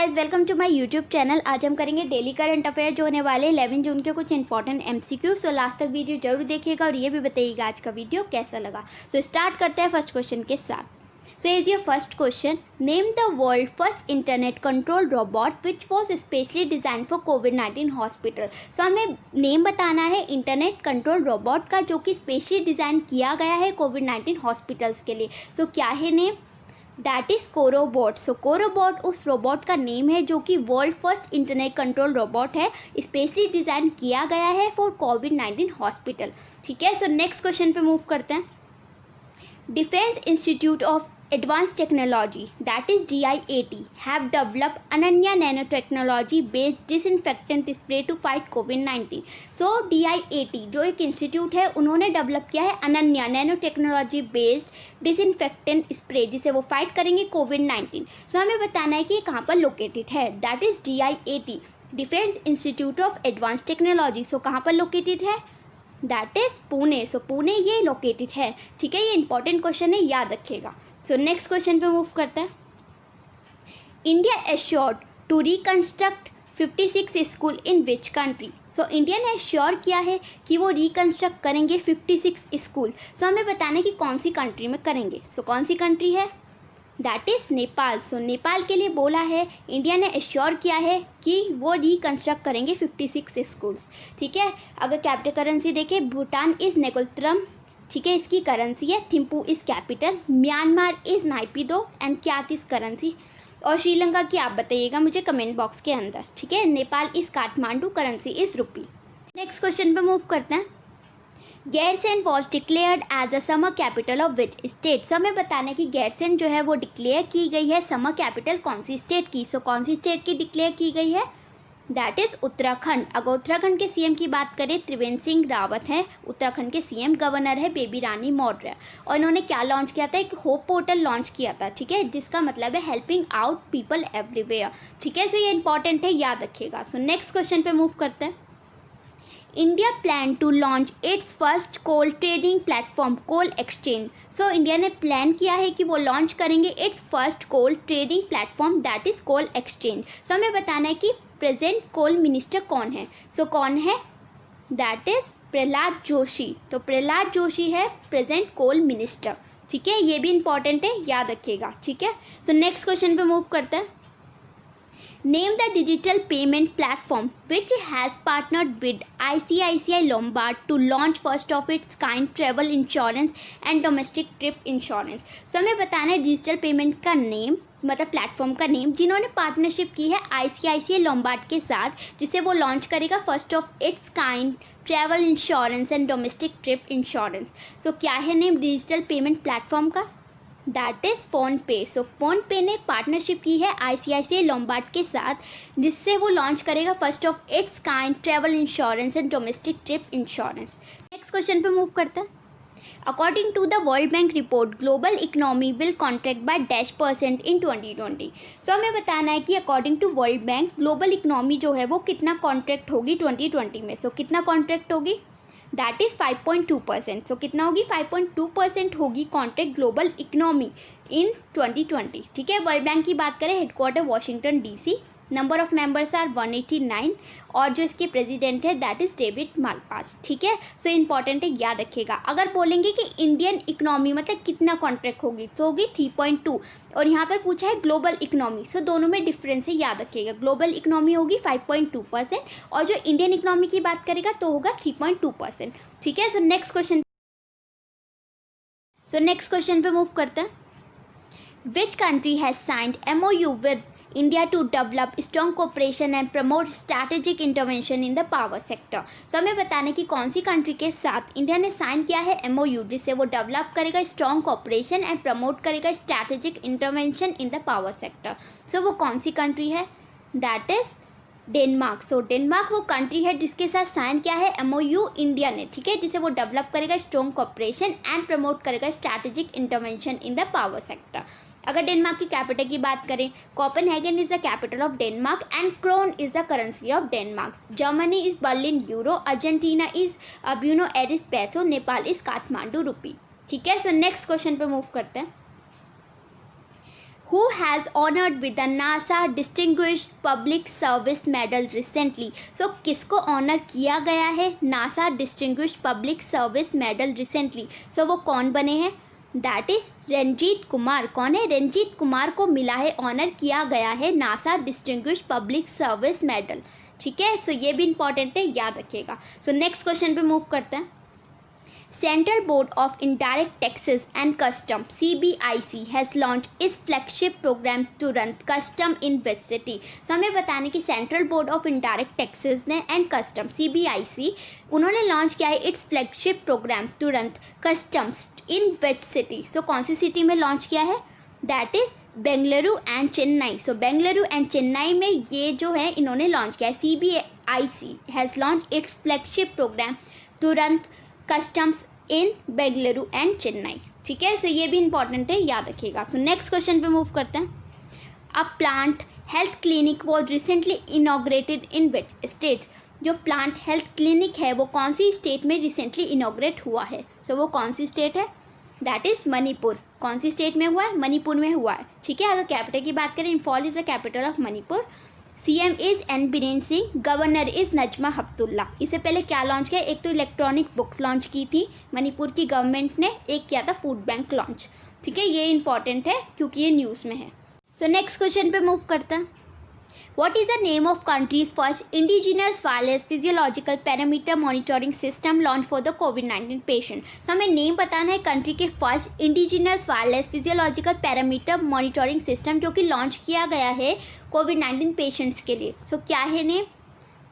Guys, welcome to my YouTube channel. आज हम करेंगे डेली करंट अफेयर जो होने वाले 11 जून के कुछ इंपॉर्टेंट एमसीक्यू। सो लास्ट तक वीडियो जरूर देखिएगा और ये भी बताइएगा आज का वीडियो कैसा लगा। सो स्टार्ट करते हैं फर्स्ट क्वेश्चन के साथ। So is your first question, name the world first internet control robot which was specially design for कोविड-19 हॉस्पिटल। सो हमें नेम बताना है इंटरनेट कंट्रोल रोबोट का जो कि स्पेशली डिज़ाइन किया गया है कोविड-19 हॉस्पिटल्स के लिए। सो क्या है name? That is Corobot. So Corobot उस रोबोट का नेम है जो कि world first internet control robot है, स्पेशली डिज़ाइन किया गया है फॉर कोविड-19 हॉस्पिटल। ठीक है, सो नेक्स्ट क्वेश्चन पे मूव करते हैं। Defence institute of Advanced Technology, that is DIAT, have developed Ananya nanotechnology based disinfectant spray to fight COVID-19. So DIAT जो एक इंस्टीट्यूट है उन्होंने डेवलप किया है Ananya nano technology based disinfectant spray जिसे वो फाइट करेंगे कोविड-19। सो हमें बताना है कि ये कहाँ पर लोकेटेड है। That is DIAT, defence institute of advance technology. So कहाँ पर लोकेटेड है? That is Pune. So Pune ये लोकेटेड है। ठीक है, ये इंपॉर्टेंट क्वेश्चन है, याद रखिएगा। सो नेक्स्ट क्वेश्चन पे मूव करते हैं। India assured to reconstruct 56 school in which country. So India ने एश्योर किया है कि वो रिकंस्ट्रक्ट करेंगे 56 स्कूल। सो हमें बताना है कि कौन सी कंट्री में करेंगे। सो कौन सी कंट्री है? That is Nepal. So Nepal के लिए बोला है, इंडिया ने एश्योर किया है कि वो रिकंस्ट्रक्ट करेंगे 56 स्कूल्स। ठीक है, अगर कैपिटल करेंसी देखें, भूटान इज़ नेगोत्रम। ठीक है, इसकी करेंसी है Thimphu is capital, Myanmar is Naypyidaw and kyat is currency. और श्रीलंका की आप बताइएगा मुझे कमेंट बॉक्स के अंदर। ठीक है, Nepal is Kathmandu, currency is rupee. Next question पे मूव करते हैं। Gairsain was declared as a summer capital of which state. So हमें बताना है कि गैरसैंण जो है वो डिक्लेयर की गई है समर कैपिटल कौन सी स्टेट की। सो कौन सी स्टेट की डिक्लेयर की गई है? That is Uttarakhand. अगर उत्तराखंड के सीएम की बात करें, त्रिवेंद्र सिंह रावत हैं उत्तराखंड के सीएम। गवर्नर है बेबी रानी मौर्य। और इन्होंने क्या लॉन्च किया था? एक होप पोर्टल लॉन्च किया था। ठीक है, जिसका मतलब है हेल्पिंग आउट पीपल एवरीवेयर। ठीक है, सो ये इंपॉर्टेंट है, याद रखिएगा। सो नेक्स्ट क्वेश्चन पे मूव करते हैं। India plan to launch its first coal trading platform coal exchange. So India ने प्लान किया है कि वो लॉन्च करेंगे its first coal trading platform that is coal exchange. So हमें बताना है कि प्रेजेंट कोल मिनिस्टर कौन है। सो कौन है? That is Prahlad Joshi. तो प्रहलाद जोशी है प्रेजेंट कोल मिनिस्टर। ठीक है, ये भी इंपॉर्टेंट है, याद रखिएगा। ठीक है, सो नेक्स्ट क्वेश्चन पे मूव करते हैं। Name the digital payment platform which has partnered with ICICI Lombard to launch first of its kind travel insurance and domestic trip insurance. So हमें बताना है डिजिटल पेमेंट का नेम, मतलब platform का name, जिन्होंने पार्टनरशिप की है ICICI Lombard के साथ, जिसे वो लॉन्च करेगा first of its kind travel insurance and domestic trip insurance. So क्या है नेम डिजिटल पेमेंट प्लेटफॉर्म का? That is PhonePe. So PhonePe ने पार्टनरशिप की है ICICI Lombard के साथ, जिससे वो लॉन्च करेगा first of its kind travel insurance and domestic trip insurance. Next question पे मूव करते हैं। According to the World Bank report, global economy will contract by -% in 2020। So हमें बताना है कि according to World Bank global economy जो है वो कितना कॉन्ट्रैक्ट होगी 2020 में। सो कितना कॉन्ट्रैक्ट होगी? That is 5.2%। सो कितना होगी? 5.2% होगी कॉन्ट्रैक्ट ग्लोबल इकोनॉमी इन 2020। ठीक है, वर्ल्ड बैंक की बात करें, headquarter Washington DC, number of members are 189 और जो इसके प्रेसिडेंट है दैट इज़ डेविड मालपास। ठीक है, सो इंपॉर्टेंट है, याद रखिएगा। अगर बोलेंगे कि इंडियन इकोनॉमी मतलब कितना कॉन्ट्रैक्ट होगी, तो होगी 3.2 और यहाँ पर पूछा है ग्लोबल इकोनॉमी। सो दोनों में डिफरेंस है, याद रखिएगा। ग्लोबल इकोनॉमी होगी 5.2% और जो इंडियन इकोनॉमी की बात करेगा तो होगा 3.2%। ठीक है, सो नेक्स्ट क्वेश्चन पे मूव करते हैं। Which country has signed MOU with India to develop strong cooperation and promote strategic intervention in the power sector। सो हमें बताना कि कौन सी कंट्री के साथ इंडिया ने साइन किया है MOU, जिससे वो डेवलप करेगा स्ट्रॉन्ग कोऑपरेशन एंड प्रमोट करेगा strategic intervention in the power sector. So वो कौन सी कंट्री है? That is Denmark. So Denmark वो कंट्री है जिसके साथ साइन किया है MOU इंडिया ने। ठीक है, जिसे वो डेवलप करेगा स्ट्रॉन्ग कोऑपरेशन एंड प्रमोट करेगा strategic intervention in the power sector. अगर डेनमार्क की कैपिटल की बात करें, Copenhagen is the capital of Denmark and krone is the currency of Denmark. Germany is Berlin euro, Argentina is Buenos Aires peso, Nepal is Kathmandu rupee. ठीक है, so next question पे move करते हैं। Who has honored with the NASA Distinguished Public Service Medal recently? So किसको honour किया गया है NASA Distinguished Public Service Medal recently? So वो कौन बने हैं? That is Ranjit Kumar. कौन है? रंजीत कुमार को मिला है, ऑनर किया गया है NASA distinguished public service medal. ठीक है, सो ये भी इंपॉर्टेंट है, याद रखिएगा। सो नेक्स्ट क्वेश्चन पे मूव करते हैं। Central Board of Indirect Taxes and Customs (CBIC) has launched its flagship program Turant custom in west city. So हमें बताने कि central board of indirect taxes ने एंड कस्टम CBIC उन्होंने लॉन्च किया है its flagship programme Turant customs in west city. So कौन सी city में लॉन्च किया है? That is Bengaluru and Chennai. So Bengaluru and Chennai में ये जो है इन्होंने लॉन्च किया है। CBIC has launch its flagship programme Turant customs in Bengaluru and Chennai. ठीक है, सो ये भी इंपॉर्टेंट है, याद रखिएगा। सो नेक्स्ट क्वेश्चन पे मूव करते हैं। A plant health clinic was recently inaugurated in which states? जो प्लांट हेल्थ क्लिनिक है वो कौन सी स्टेट में रिसेंटली इनॉग्रेट हुआ है? सो वो कौन सी स्टेट है? That is Manipur. कौन सी स्टेट में हुआ है? मणिपुर में हुआ है। ठीक है, अगर कैपिटल की बात करें, Imphal is the capital of Manipur. CM is an Biren Singh, governor is Najma Heptulla. इससे पहले क्या लॉन्च किया? एक तो इलेक्ट्रॉनिक बुक लॉन्च की थी मणिपुर की गवर्नमेंट ने, एक किया था फूड बैंक लॉन्च। ठीक है, ये इंपॉर्टेंट है क्योंकि ये न्यूज़ में है। सो नेक्स्ट क्वेश्चन पे मूव करते हैं। What is the name of country's first indigenous wireless physiological parameter monitoring system launched for the COVID-19 patient? So हमें नेम बताना है कंट्री के first indigenous wireless physiological parameter monitoring system जो कि launch किया गया है COVID-19 पेशेंट्स के लिए। सो क्या है name?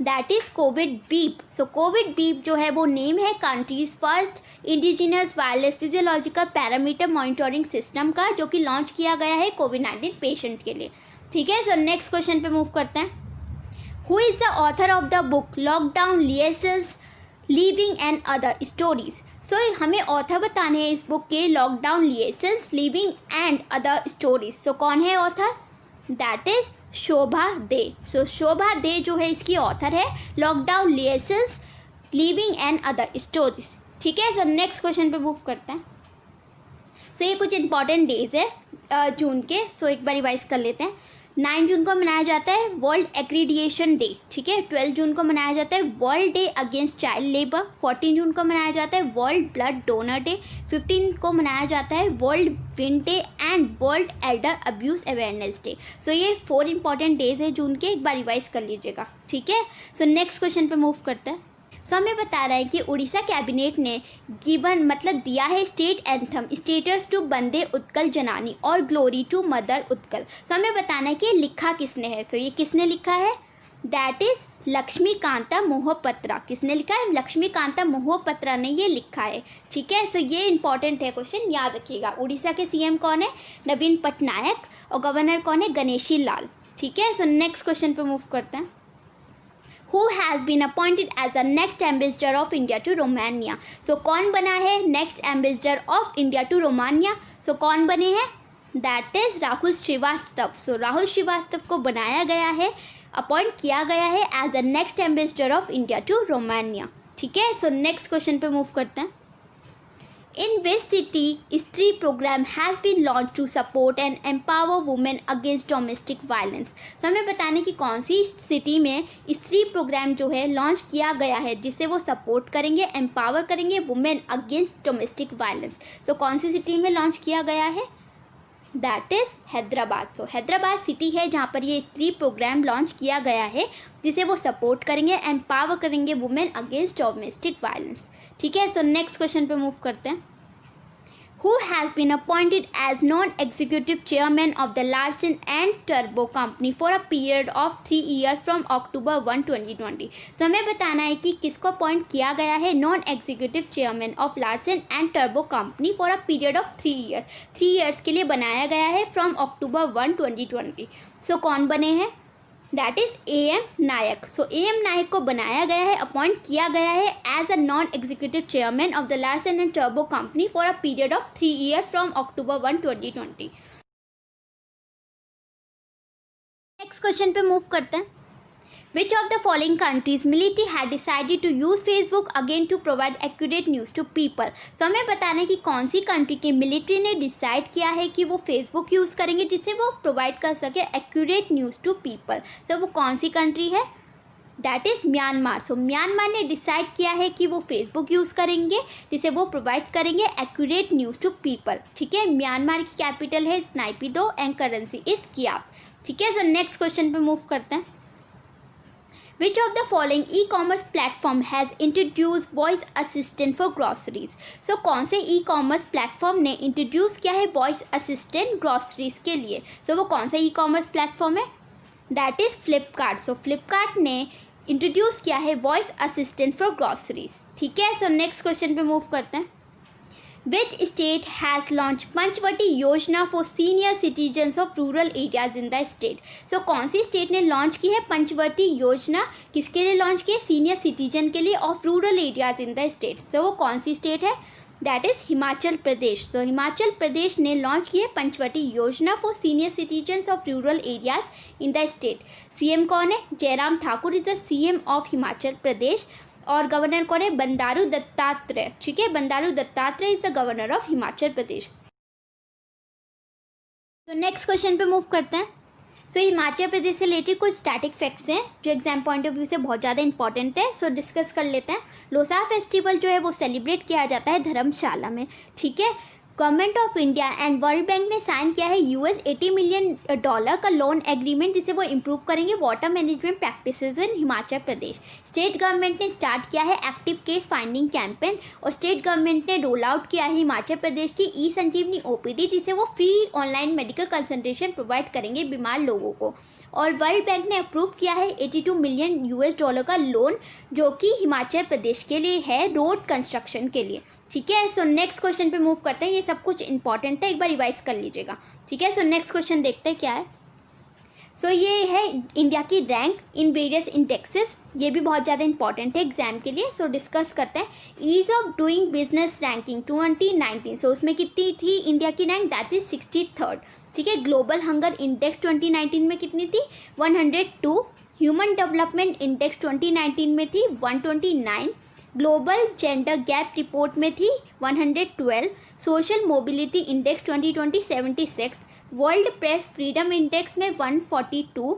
That is Covid beep. So Covid beep जो है वो नेम है countries first indigenous wireless physiological parameter monitoring system का, जो कि लॉन्च किया गया है COVID-19 पेशेंट के लिए। ठीक है, सो नेक्स्ट क्वेश्चन पे मूव करते हैं। Who is the author of the book lockdown liaisons living and other stories? So हमें ऑथर बताने हैं इस बुक के lockdown liaisons living and other stories. So कौन है author? That is Shobhaa De. So Shobhaa De जो है इसकी ऑथर है lockdown liaisons living and other stories. ठीक है, सो नेक्स्ट क्वेश्चन पे मूव करते हैं। सो ये कुछ इंपॉर्टेंट डेज है जून के, सो एक बार रिवाइज कर लेते हैं। 9 जून को मनाया जाता है वर्ल्ड एक्रीडिएशन डे। ठीक है, 12 जून को मनाया जाता है world day against child labour. 14 जून को मनाया जाता है वर्ल्ड ब्लड डोनर डे। 15 को मनाया जाता है world wind day and world elder abuse awareness day. So ये 4 इंपॉर्टेंट डेज है जून के, एक बार रिवाइज कर लीजिएगा। ठीक है, सो नेक्स्ट क्वेश्चन पे मूव करते हैं। सो हमें बता रहा है कि उड़ीसा कैबिनेट ने गिवन मतलब दिया है स्टेट एंथम स्टेटस टू बंदे उत्कल जननी और ग्लोरी टू मदर उत्कल। सो हमें बताना है कि ये लिखा किसने है। सो ये किसने लिखा है? That is Lakshmikanta Mohapatra. किसने लिखा है? लक्ष्मीकांता मोहपत्रा ने ये लिखा है। ठीक है, सो ये इंपॉर्टेंट है क्वेश्चन, याद रखिएगा। उड़ीसा के CM कौन है? नवीन पटनायक। और गवर्नर कौन है? गणेशी लाल। ठीक है, सो नेक्स्ट क्वेश्चन पे मूव करते हैं। Who has been appointed as the next ambassador of India to Romania? So कौन बना है next ambassador of India to Romania? So कौन बने हैं? That is Rahul Srivastava. So Rahul Srivastava को बनाया गया है, अपॉइंट किया गया है as the next ambassador of India to Romania। ठीक है, so next क्वेश्चन पे मूव करते हैं। In which city स्त्री program has been launched to support and empower women against domestic violence? So हमें बताने की कौन सी सिटी में स्त्री प्रोग्राम जो है लॉन्च किया गया है जिससे वो सपोर्ट करेंगे, एम्पावर करेंगे वुमेन अगेंस्ट डोमेस्टिक वायलेंस। सो कौन सी सिटी में लॉन्च किया गया है? That is Hyderabad. So Hyderabad city है जहाँ पर ये स्त्री प्रोग्राम लॉन्च किया गया है जिसे वो सपोर्ट करेंगे, एम्पावर करेंगे वुमेन अगेंस्ट डोमेस्टिक वायलेंस। ठीक है, सो नेक्स्ट क्वेश्चन पे मूव करते हैं। Who has been appointed as non-executive chairman of the Larsen and Toubro Company for a period of 3 years from October 1, 2020? So हमें बताना है कि किसको अपॉइंट किया गया है non executive chairman of Larsen and टर्बो company for a period of 3 years. 3 years के लिए बनाया गया है फ्रॉम अक्टूबर 1, 2020। सो कौन बने हैं? That is AM Nayak. So AM Nayak को बनाया गया है, अपॉइंट किया गया है as a non executive chairman of the Larsen and टर्बो company for a period of 3 years from October 1, 2020। Next question पे मूव करते हैं। Which of the following countries military had decided to use Facebook again to provide accurate news to people? So हमें बताना है कि कौन सी कंट्री की मिलिट्री ने डिसाइड किया है कि वो फेसबुक यूज़ करेंगे जिससे वो प्रोवाइड कर सके एक्यूरेट न्यूज़ टू पीपल. सो वो कौन सी कंट्री है? That is Myanmar. So Myanmar ने डिसाइड किया है कि वो फेसबुक यूज़ करेंगे जिसे वो प्रोवाइड करेंगे एक्यूरेट न्यूज़ टू पीपल. ठीक है, म्यांमार की कैपिटल है नाइपिडो एंड करेंसी इज़ कियाप. ठीक है, सो नेक्स्ट क्वेश्चन पे मूव करते हैं. Which of the following e-commerce platform has introduced voice assistant for groceries? So कौन से e-commerce platform ने introduce किया है voice assistant groceries के लिए? So वो कौन सा e-commerce platform है? That is Flipkart. So Flipkart ने introduce किया है voice assistant for groceries. ठीक है, so next question पे move करते हैं. Which state has launched Panchavati योजना for senior citizens of rural areas in the state? So कौन सी स्टेट ने लॉन्च की है पंचवटी योजना? किसके लिए लॉन्च की है? सीनियर सिटीजन के लिए of rural areas in the state. So वो कौन सी स्टेट है? That is Himachal Pradesh. So Himachal Pradesh ने लॉन्च की है Panchvati Yojana for senior citizens of rural areas in the state. CM कौन है? Jairam Thakur is the CM of Himachal Pradesh. और गवर्नर कौन है? बंडारू दत्तात्रेय. ठीक है, Bandaru Dattatreya is the governor of Himachal Pradesh. तो नेक्स्ट क्वेश्चन पे मूव करते हैं. सो हिमाचल प्रदेश से रिलेटेड कुछ स्टैटिक फैक्ट्स हैं जो एग्जाम पॉइंट ऑफ व्यू से बहुत ज़्यादा इंपॉर्टेंट है. सो डिस्कस कर लेते हैं. लोसार फेस्टिवल जो है वो सेलिब्रेट किया जाता है धर्मशाला में. ठीक है, government of India and world bank ने साइन किया है $80 मिलियन का लोन एग्रीमेंट जिसे वो इम्प्रूव करेंगे वाटर मैनेजमेंट प्रैक्टिसेस इन हिमाचल प्रदेश. स्टेट गवर्नमेंट ने स्टार्ट किया है एक्टिव केस फाइंडिंग कैंपेन और स्टेट गवर्नमेंट ने रोल आउट किया है हिमाचल प्रदेश की ई-संजीवनी OPD जिसे वो free online medical consultation provide करेंगे बीमार लोगों को. और वर्ल्ड बैंक ने अप्रूव किया है $82 मिलियन का लोन जो कि हिमाचल प्रदेश के लिए है रोड कंस्ट्रक्शन के लिए. ठीक है, सो नेक्स्ट क्वेश्चन पे मूव करते हैं. ये सब कुछ इंपॉर्टेंट है, एक बार रिवाइज कर लीजिएगा. ठीक है, सो नेक्स्ट क्वेश्चन देखते हैं क्या है. सो ये है इंडिया की रैंक इन वेरियस इंडेक्सेस. ये भी बहुत ज़्यादा इंपॉर्टेंट है एग्जाम के लिए. सो डिस्कस करते हैं. Ease of doing business ranking 2019. So उसमें कितनी थी इंडिया की रैंक? That is 63rd. ठीक है, ग्लोबल हंगर इंडेक्स 2019 में कितनी थी? 102. ह्यूमन डेवलपमेंट इंडेक्स 2019 में थी 129. ग्लोबल जेंडर गैप रिपोर्ट में थी 112. Social mobility index 2020 76. World press freedom index में 142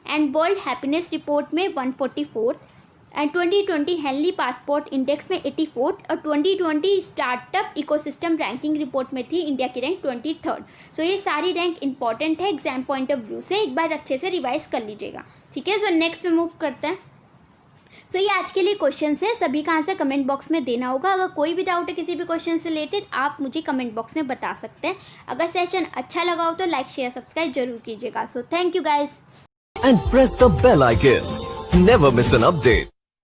एंड वर्ल्ड हैप्पीनेस रिपोर्ट में 144 एंड 2020 हेनली पासपोर्ट इंडेक्स में 84 और 2020 स्टार्टअप इकोसिस्टम रैंकिंग रिपोर्ट में थी इंडिया की रैंक 23rd. सो ये सारी रैंक इंपॉर्टेंट है एग्जाम पॉइंट ऑफ व्यू से, एक बार अच्छे से रिवाइज कर लीजिएगा. ठीक है, सो नेक्स्ट में मूव करते हैं. सो ये आज के लिए क्वेश्चन है. सभी का आंसर कमेंट बॉक्स में देना होगा. अगर कोई भी डाउट है किसी भी क्वेश्चन से रिलेटेड आप मुझे कमेंट बॉक्स में बता सकते हैं. अगर सेशन अच्छा लगा हो तो लाइक शेयर सब्सक्राइब जरूर कीजिएगा. So thank you guys. And press the bell icon. Never miss an update.